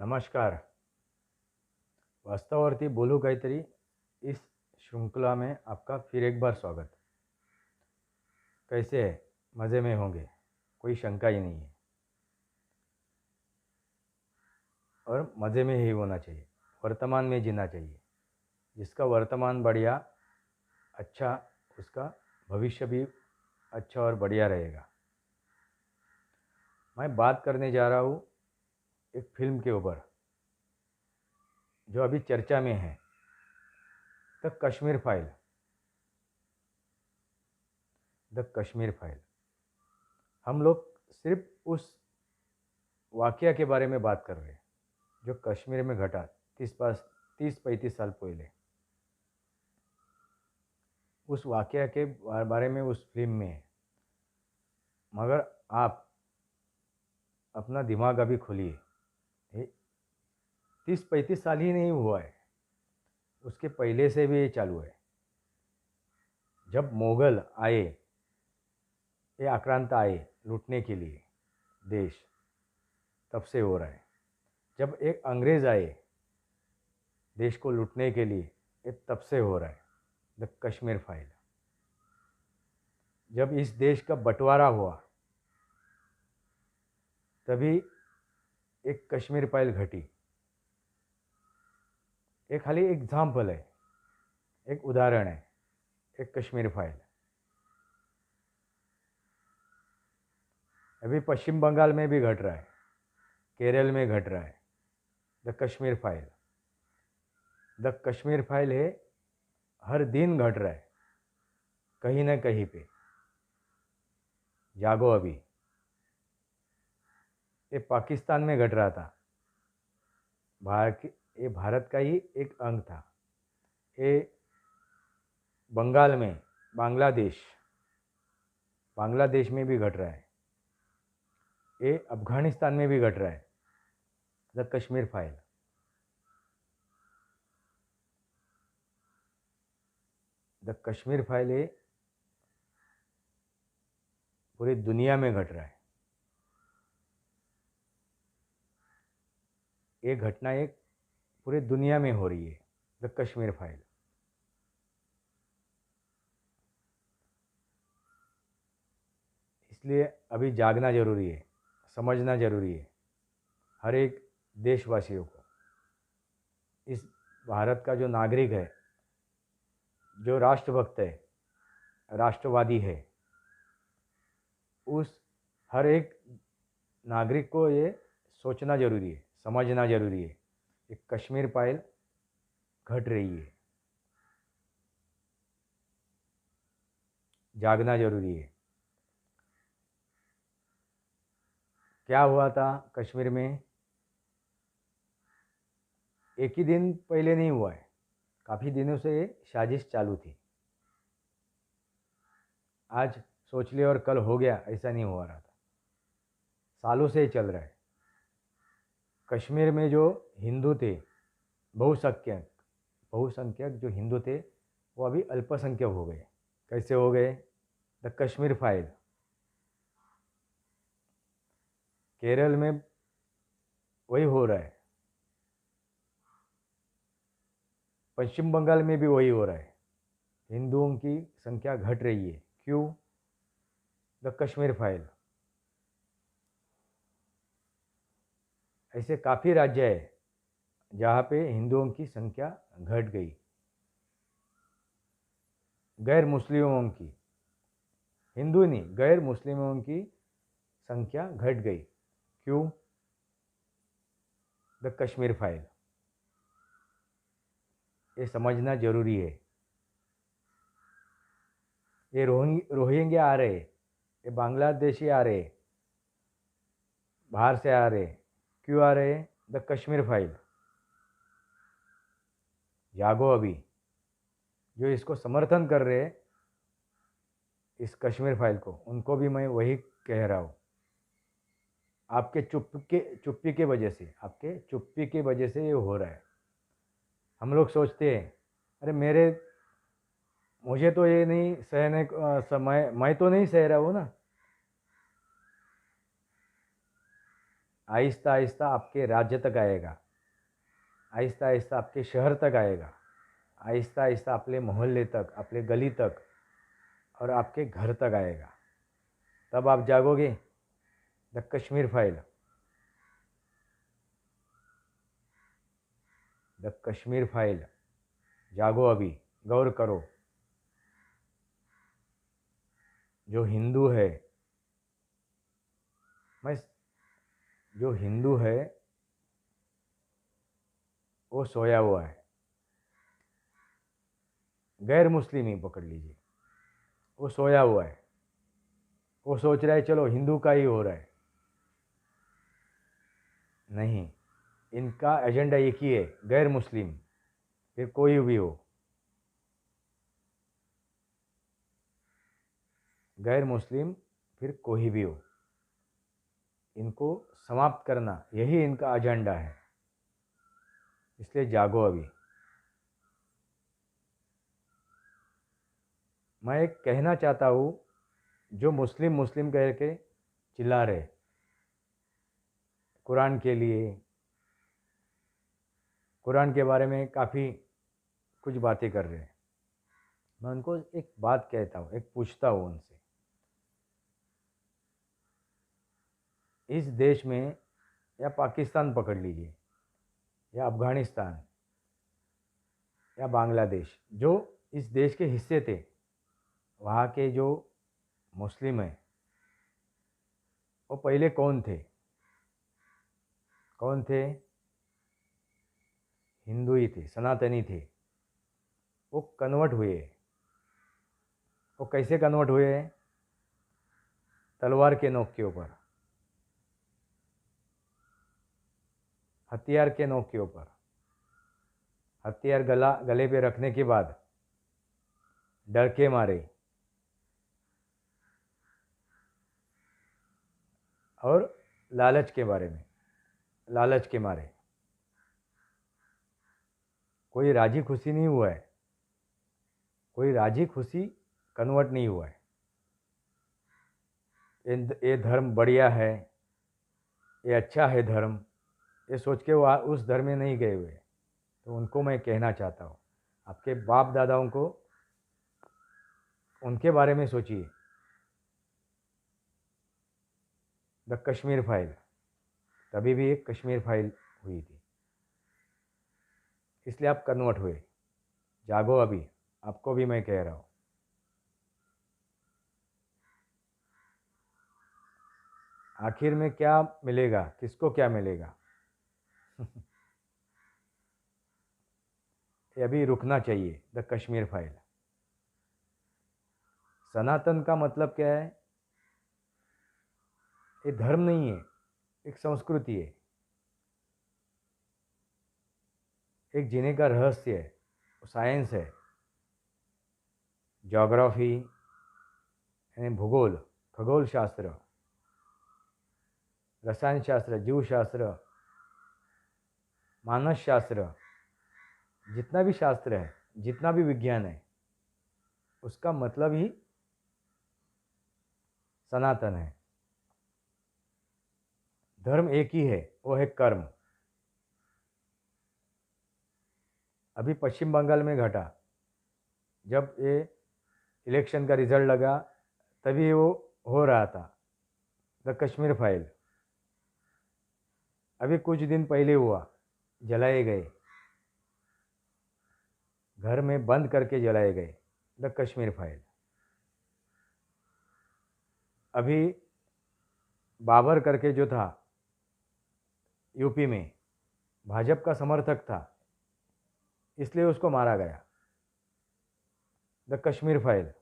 नमस्कार. वास्तवावरती बोलू काहीतरी इस श्रृंखला में आपका फिर एक बार स्वागत. कैसे है? मज़े में होंगे, कोई शंका ही नहीं है. और मज़े में ही होना चाहिए, वर्तमान में जीना चाहिए. जिसका वर्तमान बढ़िया अच्छा, उसका भविष्य भी अच्छा और बढ़िया रहेगा. मैं बात करने जा रहा हूँ एक फिल्म के ऊपर जो अभी चर्चा में है, the Kashmir file. The Kashmir file. हम लोग सिर्फ उस वाक़या के बारे में बात कर रहे हैं जो कश्मीर में घटा 30-35 साल पहले. उस वाक़या के बारे में उस फिल्म में है. मगर आप अपना दिमाग अभी खोलिए. 30-35 साल ही नहीं हुआ है, उसके पहले से भी ये चालू है. जब मुग़ल आए, ये आक्रांता आए लूटने के लिए देश, तब से हो रहा है. जब एक अंग्रेज़ आए देश को लूटने के लिए, ये तब से हो रहा है. The Kashmir file. जब इस देश का बंटवारा हुआ, तभी एक कश्मीर फाइल घटी. ये खाली एग्जाम्पल है, एक उदाहरण है. एक कश्मीर फाइल अभी पश्चिम बंगाल में भी घट रहा है, केरल में घट रहा है. The Kashmir file. The Kashmir file है, हर दिन घट रहा है कहीं ना कहीं पे. जागो अभी. ये पाकिस्तान में घट रहा था. ये भारत का ही एक अंग था. ये बंगाल में, बांग्लादेश में भी घट रहा है. ये अफगानिस्तान में भी घट रहा है. The Kashmir file. The Kashmir file ये पूरी दुनिया में घट रहा है. ये घटना एक पूरी दुनिया में हो रही है. The Kashmir file. इसलिए अभी जागना ज़रूरी है, समझना ज़रूरी है हर एक देशवासियों को. इस भारत का जो नागरिक है, जो राष्ट्रभक्त है, राष्ट्रवादी है, उस हर एक नागरिक को ये सोचना ज़रूरी है, समझना ज़रूरी है. एक कश्मीर फाइल घट रही है, जागना ज़रूरी है. क्या हुआ था कश्मीर में? एक ही दिन पहले नहीं हुआ है, काफ़ी दिनों से ये साजिश चालू थी. आज सोच लिया और कल हो गया, ऐसा नहीं हो रहा था. सालों से ही चल रहा है. कश्मीर में जो हिंदू थे, बहुसंख्यक बहुसंख्यक जो हिंदू थे, वो अभी अल्पसंख्यक हो गए. कैसे हो गए? The Kashmir file. केरल में वही हो रहा है, पश्चिम बंगाल में भी वही हो रहा है. हिंदुओं की संख्या घट रही है. क्यों? The Kashmir file. ऐसे काफ़ी राज्य है जहाँ पे हिंदुओं की संख्या घट गई. गैर मुस्लिमों की, हिंदू नहीं, गैर मुस्लिमों की संख्या घट गई. क्यों? The Kashmir file. ये समझना ज़रूरी है. ये रोहिंग्या आ रहे, ये बांग्लादेशी आ रहे, बाहर से आ रहे. क्यों आ रहे? The Kashmir file. जागो अभी. जो इसको समर्थन कर रहे हैं, इस कश्मीर फाइल को, उनको भी मैं वही कह रहा हूँ. आपके चुप्पी के वजह से, आपके चुप्पी के वजह से ये हो रहा है. हम लोग सोचते हैं, अरे मुझे तो ये नहीं सहने समय, मैं तो नहीं सह रहा हूँ ना. आहिस्ता आहिस्ता आपके राज्य तक आएगा, आहिस्ता आहिस्ता आपके शहर तक आएगा, आहिस्ता आहिस्ता आपले मोहल्ले तक, आपले गली तक और आपके घर तक आएगा। तब आप जागोगे। The Kashmir file, the Kashmir file. जागो अभी, गौर करो। जो हिंदू है, मैं जो हिंदू है वो सोया हुआ है। गैर मुस्लिम ही पकड़ लीजिए, वो सोया हुआ है। वो सोच रहा है चलो हिंदू का ही हो रहा है। नहीं, इनका एजेंडा एक ही है, गैर मुस्लिम, फिर कोई भी हो। गैर मुस्लिम फिर कोई भी हो, इनको समाप्त करना यही इनका एजेंडा है। इसलिए जागो अभी। मैं एक कहना चाहता हूँ, जो मुस्लिम मुस्लिम कह के चिल्ला रहे कुरान के लिए, कुरान के बारे में काफ़ी कुछ बातें कर रहे हैं, मैं उनको एक बात कहता हूँ, एक पूछता हूँ उनसे, इस देश में या पाकिस्तान पकड़ लीजिए या अफ़गानिस्तान या बांग्लादेश, जो इस देश के हिस्से थे, वहाँ के जो मुस्लिम हैं वो पहले कौन थे? कौन थे? हिंदू ही थे, सनातनी थे। वो कन्वर्ट हुए। वो कैसे कन्वर्ट हुए? तलवार के नोक के ऊपर, हथियार के नोक के ऊपर। हथियार गले पे रखने के बाद डर के मारे और लालच के बारे में, लालच के मारे। कोई राजी खुशी नहीं हुआ है, कोई राजी खुशी कन्वर्ट नहीं हुआ है। ये धर्म बढ़िया है, ये अच्छा है धर्म, ये सोच के वो उस धर्म में नहीं गए हुए। तो उनको मैं कहना चाहता हूँ, आपके बाप दादाओं को उनके बारे में सोचिए। द कश्मीर फाइल, तभी भी एक कश्मीर फाइल हुई थी, इसलिए आप कन्वर्ट हुए। जागो अभी, आपको भी मैं कह रहा हूँ। आखिर में क्या मिलेगा, किसको क्या मिलेगा? ये अभी रुकना चाहिए। The Kashmir file. सनातन का मतलब क्या है? ये धर्म नहीं है, एक संस्कृति है, एक जीने का रहस्य है, साइंस है। ज्योग्राफी यानी भूगोल, खगोल शास्त्र, रसायन शास्त्र, जीव शास्त्र, मानस शास्त्र, जितना भी शास्त्र है, जितना भी विज्ञान है, उसका मतलब ही सनातन है। धर्म एक ही है, वो है कर्म। अभी पश्चिम बंगाल में घटा, जब ये इलेक्शन का रिजल्ट लगा तभी वो हो रहा था, द कश्मीर फाइल। अभी कुछ दिन पहले हुआ, जलाए गए, घर में बंद करके जलाए गए, द कश्मीर फाइल। अभी बाबर करके जो था यूपी में, भाजपा का समर्थक था, इसलिए उसको मारा गया, द कश्मीर फाइल।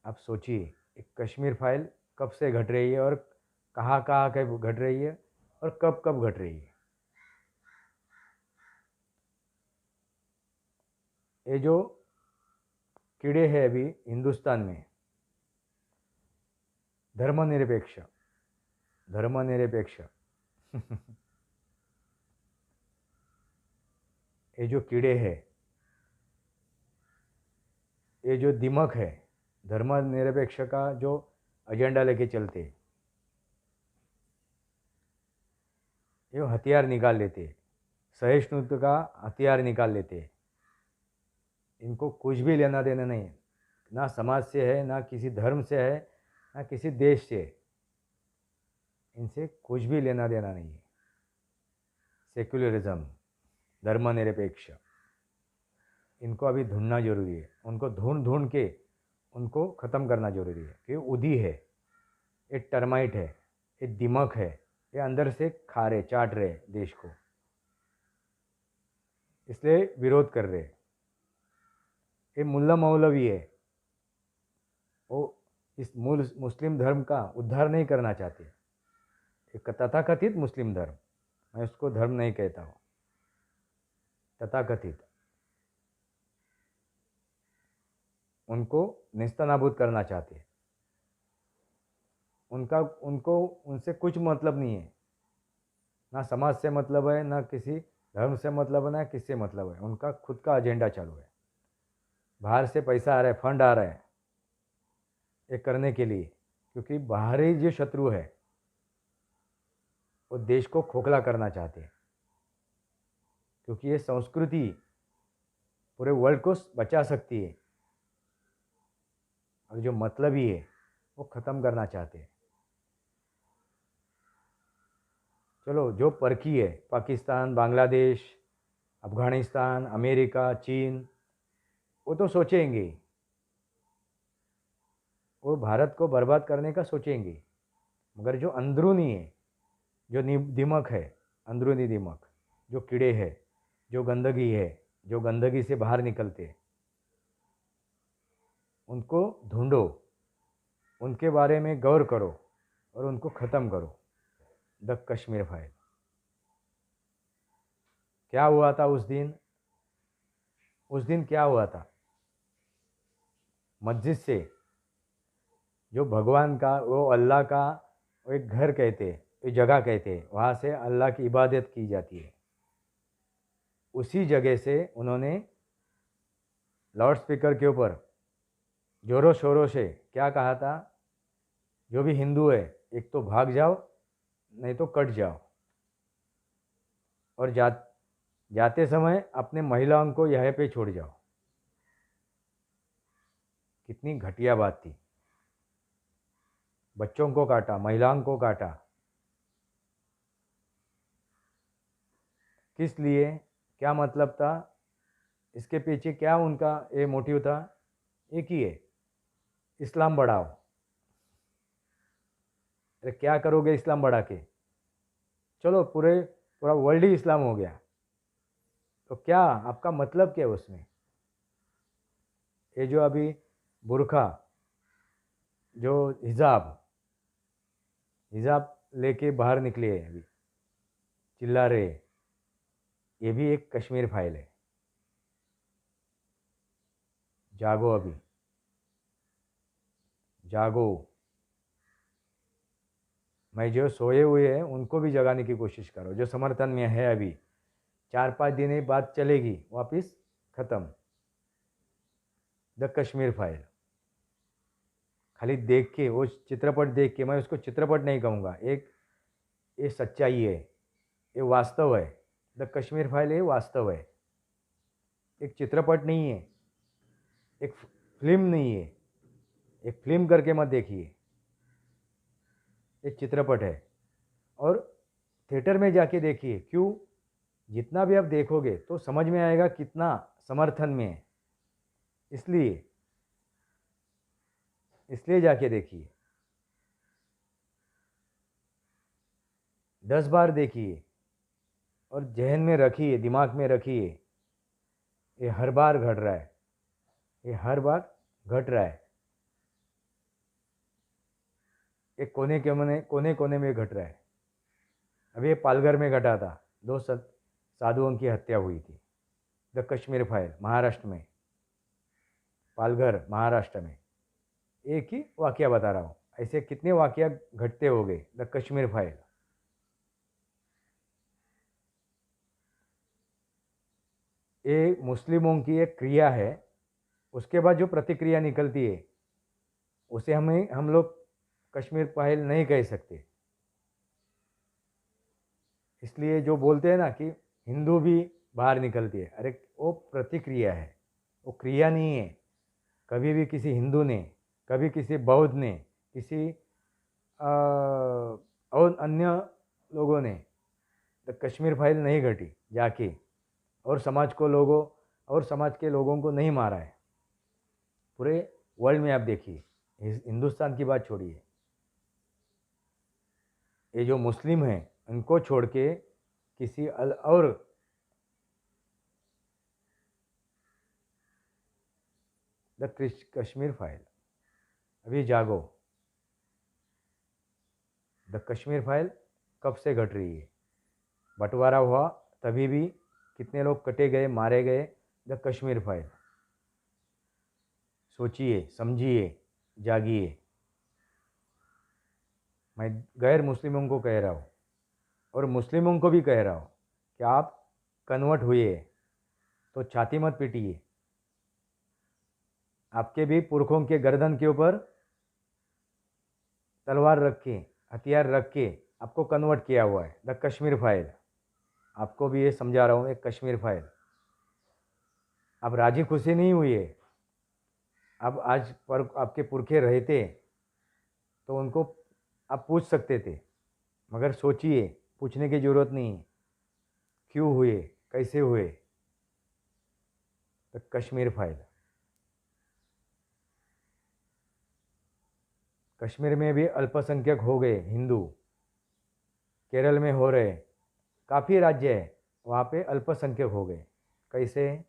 आप सोचिए, एक कश्मीर फाइल कब से घट रही है और कहाँ कहाँ के घट रही है और कब कब घट रही है। ये जो कीड़े हैं अभी हिंदुस्तान में, धर्मनिरपेक्ष, धर्मनिरपेक्ष ये जो कीड़े हैं, ये जो दिमक है, धर्मनिरपेक्ष का जो एजेंडा लेके चलते, ये हथियार निकाल लेते, सहिष्णुता का हथियार निकाल लेते। इनको कुछ भी लेना देना नहीं है, ना समाज से है, ना किसी धर्म से है, ना किसी देश से। इनसे कुछ भी लेना देना नहीं है। सेक्युलरिज्म, धर्मनिरपेक्ष, इनको अभी ढूंढना जरूरी है। उनको ढूंढ ढूंढ के उनको ख़त्म करना जरूरी है कि उदी है, ये टर्माइट है, ये दिमक है, ये अंदर से खा रहे, चाट रहे देश को, इसलिए विरोध कर रहे। ये मुल्ला मौलवी है, वो इस मुस्लिम धर्म का उद्धार नहीं करना चाहते। एक तथाकथित मुस्लिम धर्म, मैं उसको धर्म नहीं कहता हूँ, तथाकथित, उनको नेस्तनाबूद करना चाहते हैं। उनको उनसे कुछ मतलब नहीं है, ना समाज से मतलब है, ना किसी धर्म से मतलब है, ना किससे मतलब है। उनका खुद का एजेंडा चालू है, बाहर से पैसा आ रहा है, फंड आ रहा है ये करने के लिए, क्योंकि बाहरी जो शत्रु है वो देश को खोखला करना चाहते हैं। क्योंकि ये संस्कृति पूरे वर्ल्ड को बचा सकती है, और जो मतलबी है वो ख़त्म करना चाहते हैं। चलो, जो परखी है, पाकिस्तान, बांग्लादेश, अफ़गानिस्तान, अमेरिका, चीन, वो तो सोचेंगे, वो भारत को बर्बाद करने का सोचेंगे। मगर जो अंदरूनी है, जो दिमक है, अंदरूनी दिमक, जो कीड़े हैं, जो गंदगी है, जो गंदगी से बाहर निकलते, उनको ढूंढो, उनके बारे में गौर करो और उनको ख़त्म करो। The Kashmir file. क्या हुआ था उस दिन? उस दिन क्या हुआ था? मस्जिद से, जो भगवान का, वो अल्लाह का वो एक घर कहते, एक जगह कहते, वहाँ से अल्लाह की इबादत की जाती है। उसी जगह से उन्होंने लाउड स्पीकर के ऊपर ज़ोरों शोरों से क्या कहा था? जो भी हिंदू है, एक तो भाग जाओ, नहीं तो कट जाओ, और जाते समय अपने महिलाओं को यहाँ पे छोड़ जाओ। कितनी घटिया बात थी। बच्चों को काटा, महिलाओं को काटा, किस लिए? क्या मतलब था? इसके पीछे क्या उनका ये मोटिव था? एक ही है, इस्लाम बढ़ाओ। अरे क्या करोगे इस्लाम बढ़ा के? चलो, पूरा वर्ल्ड ही इस्लाम हो गया, तो क्या आपका मतलब क्या है उसमें? ये जो अभी बुरखा, जो हिजाब हिजाब लेके बाहर निकले हैं, अभी चिल्ला रहे, ये भी एक कश्मीर फाइल है। जागो, अभी जागो। मैं जो सोए हुए हैं उनको भी जगाने की कोशिश करो, जो समर्थन में है। अभी 4-5 दिन ही बात चलेगी, वापस ख़त्म। The Kashmir file. खाली देख के, वो चित्रपट देख के, मैं उसको चित्रपट नहीं कहूँगा, एक ये सच्चाई है, ये वास्तव है। द कश्मीर फाइल ये वास्तव है, एक चित्रपट नहीं है, एक फिल्म नहीं है। एक फिल्म करके मत देखिए, एक चित्रपट है। और थिएटर में जाके देखिए। क्यों? जितना भी आप देखोगे तो समझ में आएगा कितना समर्थन में है। इसलिए इसलिए जाके देखिए, 10 बार देखिए, और जहन में रखिए, दिमाग में रखिए, ये हर बार घट रहा है, ये हर बार घट रहा है। एक कोने कोने में घट रहा है। अभी ये पालघर में घटा था, 2 साधुओं की हत्या हुई थी। द कश्मीर फाइल, महाराष्ट्र में, पालघर महाराष्ट्र में। एक ही वाकया बता रहा हूँ, ऐसे कितने वाकया घटते हो गए। The Kashmir file. ये मुस्लिमों की एक क्रिया है, उसके बाद जो प्रतिक्रिया निकलती है उसे हम लोग कश्मीर फाइल नहीं कह सकते। इसलिए जो बोलते हैं ना कि हिंदू भी बाहर निकलती है, अरे वो प्रतिक्रिया है, वो क्रिया नहीं है। कभी भी किसी हिंदू ने, कभी किसी बौद्ध ने, किसी और अन्य लोगों ने द कश्मीर फाइल नहीं घटी जाके, और समाज को लोगों और समाज के लोगों को नहीं मारा है। पूरे वर्ल्ड में आप देखिए, हिंदुस्तान की बात छोड़िए, ये जो मुस्लिम हैं उनको छोड़ के किसी और द कश्मीर फाइल, अभी जागो। द कश्मीर फाइल कब से घट रही है? बंटवारा हुआ तभी भी कितने लोग कटे गए, मारे गए। द कश्मीर फाइल, सोचिए, समझिए, जागिए। मैं गैर मुस्लिमों को कह रहा हूँ और मुस्लिमों को भी कह रहा हूँ कि आप कन्वर्ट हुए तो छाती मत पीटिए। आपके भी पुरखों के गर्दन के ऊपर तलवार रख के, हथियार रख के आपको कन्वर्ट किया हुआ है। द कश्मीर फाइल, आपको भी ये समझा रहा हूँ, एक कश्मीर फाइल। आप राजी खुशी नहीं हुई है। अब आज पर आपके पुरखे रहते तो उनको आप पूछ सकते थे, मगर सोचिए, पूछने की ज़रूरत नहीं। क्यों हुए, कैसे हुए? The Kashmir file. कश्मीर में भी अल्पसंख्यक हो गए हिंदू, केरल में हो रहे, काफ़ी राज्य है वहाँ पे अल्पसंख्यक हो गए। कैसे?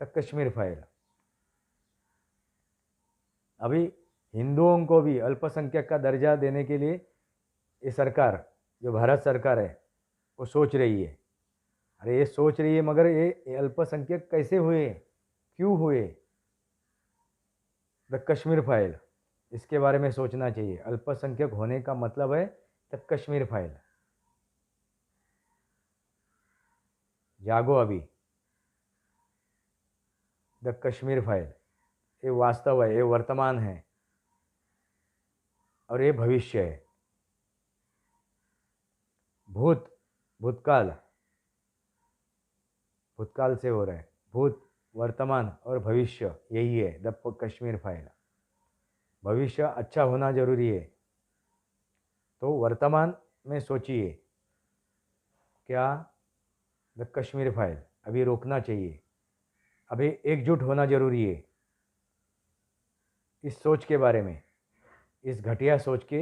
The Kashmir file. अभी हिंदुओं को भी अल्पसंख्यक का दर्जा देने के लिए ये सरकार, जो भारत सरकार है, वो सोच रही है। अरे ये सोच रही है, मगर ये अल्पसंख्यक कैसे हुए, क्यों हुए? द कश्मीर फाइल, इसके बारे में सोचना चाहिए। अल्पसंख्यक होने का मतलब है द कश्मीर फाइल। जागो अभी। द कश्मीर फाइल, ये वास्तव है, ये वर्तमान है और ये भविष्य है। भूत, भूतकाल, भूतकाल से हो रहा है। भूत, वर्तमान और भविष्य, यही है द कश्मीर फाइल। भविष्य अच्छा होना जरूरी है, तो वर्तमान में सोचिए, क्या द कश्मीर फाइल अभी रोकना चाहिए? अभी एकजुट होना जरूरी है इस सोच के बारे में, इस घटिया सोच के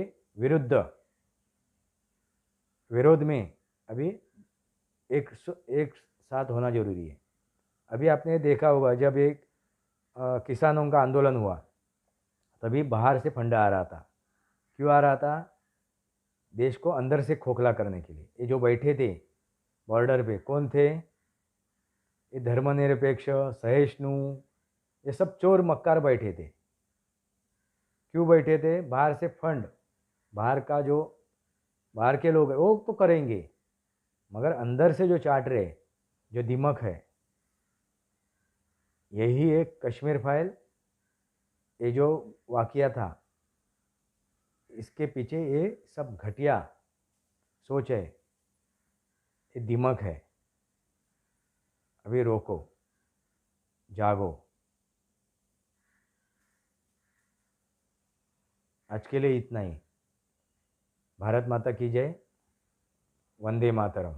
विरोध में अभी एक साथ होना जरूरी है। अभी आपने देखा होगा, जब एक किसानों का आंदोलन हुआ, तभी बाहर से फंडा आ रहा था। क्यों आ रहा था? देश को अंदर से खोखला करने के लिए। ये जो बैठे थे बॉर्डर पे, कौन थे? ये धर्मनिरपेक्ष, सहिष्णु, ये सब चोर मक्कार बैठे थे। क्यों बैठे थे? बाहर से फंड, बाहर का जो बाहर के लोग हैं वो तो करेंगे, मगर अंदर से जो चाट रहे, जो दिमक है, यही एक कश्मीर फाइल, ये जो वाकया था, इसके पीछे ये सब घटिया सोच है, ये दिमक है। अभी रोको, जागो। आज के लिए इतना ही। भारत माता की जय। वंदे मातरम।